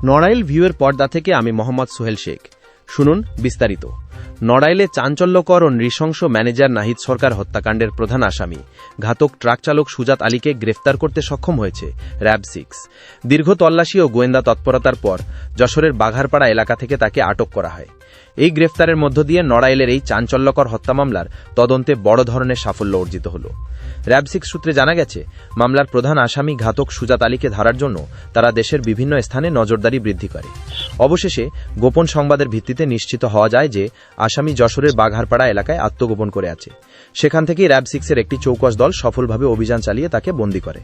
নড়াইল ভিউয়ের পর্দা থেকে আমি মোহাম্মদ সোহেল শেখ। শুনুন বিস্তারিত। নড়াইলে চাঞ্চল্যকর ও নৃশংস ম্যানেজার নাহিদ সরকার হত্যাকাণ্ডের প্রধান আসামি ঘাতক ট্রাক চালক সুজাত আলীকে গ্রেফতার করতে সক্ষম হয়েছে র্যাব 6। দীর্ঘ তল্লাশি ও গোয়েন্দা তৎপরতার পর যশোরের বাঘারপাড়া এলাকা থেকে তাকে আটক করা হয়। এই গ্রেফতারের মধ্য দিয়ে নড়াইলের এই চাঞ্চল্যকর হত্যা মামলার তদন্তে বড় ধরনের সাফল্য অর্জিত হল। র্যাব 6 সূত্রে জানা গেছে, মামলার প্রধান আসামি ঘাতক সুজাত আলীকে ধরার জন্য তারা দেশের বিভিন্ন স্থানে নজরদারি বৃদ্ধি করে। অবশেষে গোপন সংবাদের ভিত্তিতে নিশ্চিত হওয়া যায় যে আসামি যশোরের বাঘারপাড়া এলাকায় আত্মগোপন করে আছে। সেখান থেকেই র্যাব 6 এর একটি চৌকস দল সফলভাবে অভিযান চালিয়ে তাকে বন্দী করে।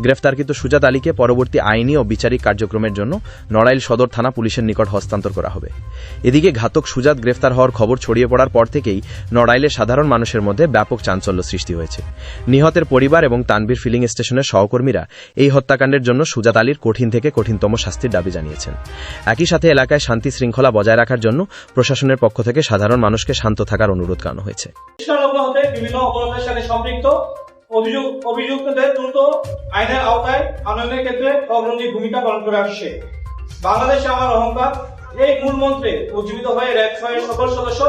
গ্রেফতারকৃত সুজাত আলীকে পরবর্তী আইনি ও বিচারিক কার্যক্রমের জন্য নড়াইল সদর থানা পুলিশের নিকট হস্তান্তর করা হবে। এদিকে ঘাতক সুজাত গ্রেফতার হওয়ার খবর ছড়িয়ে পড়ার পর থেকেই নড়াইলে সাধারণ মানুষের মধ্যে ব্যাপক চাঞ্চল্য সৃষ্টি হয়েছে। নিহতের পরিবার এবং তানভীর ফিলিং স্টেশনের সহকর্মীরা এই হত্যাকাণ্ডের জন্য সুজাত আলীর কঠিন থেকে কঠিনতম শাস্তির দাবি জানিয়েছেন। একই সাথে এলাকায় শান্তি শৃঙ্খলা বজায় রাখার জন্য প্রশাসনের পক্ষ থেকে সাধারণ মানুষকে শান্ত থাকার অনুরোধ করা হয়েছে। বিভিন্ন অপরাধের সাথে সম্পৃক্ত অভিযুক্তদের দ্রুত আইনের আওতায় আনয়নের ক্ষেত্রে অগ্রণী ভূমিকা পালন করে আসছে। বাংলাদেশে আমার অহংকার এই মূল মন্ত্রে উজ্জীবিত হয়ে র্যাব 6 এর সকল সদস্য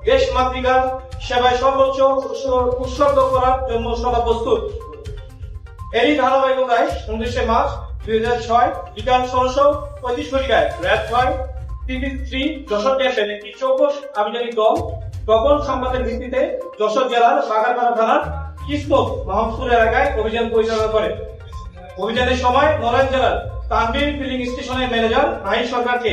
দেশ মাতৃকার সেবায় সর্বোচ্চ উৎসর্গ করার জন্য সদা প্রস্তুত। এরই ধারাবাহিকতায় 29 মার্চ 2006 বিকাল 16:35 ঘটিকায় র্যাব 6 TP3 যশোর ক্যাম্পের একটি চৌকস আভিযানিক দল গোপন সংবাদের ভিত্তিতে যশোর জেলার বাঘারপাড়া থানার কিসমত মোহাম্মদপুর এলাকায় অভিযান পরিচালনা করে। অভিযানের সময় নড়াইল জেলার তানভীর ফিলিং স্টেশনের ম্যানেজার নাহিদ সরকারকে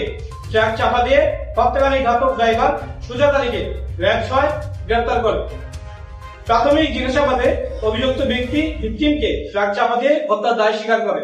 ট্রাক চাপা দিয়ে হত্যাকারী ঘাতক ড্রাইভার সুজাত আলীকে র্যাব 6 গ্রেফতার করে। প্রাথমিক জিজ্ঞাসাবাদে অভিযুক্ত ব্যক্তি ভিকটিমকে ট্রাক চাপা দিয়ে হত্যার দায় স্বীকার করে।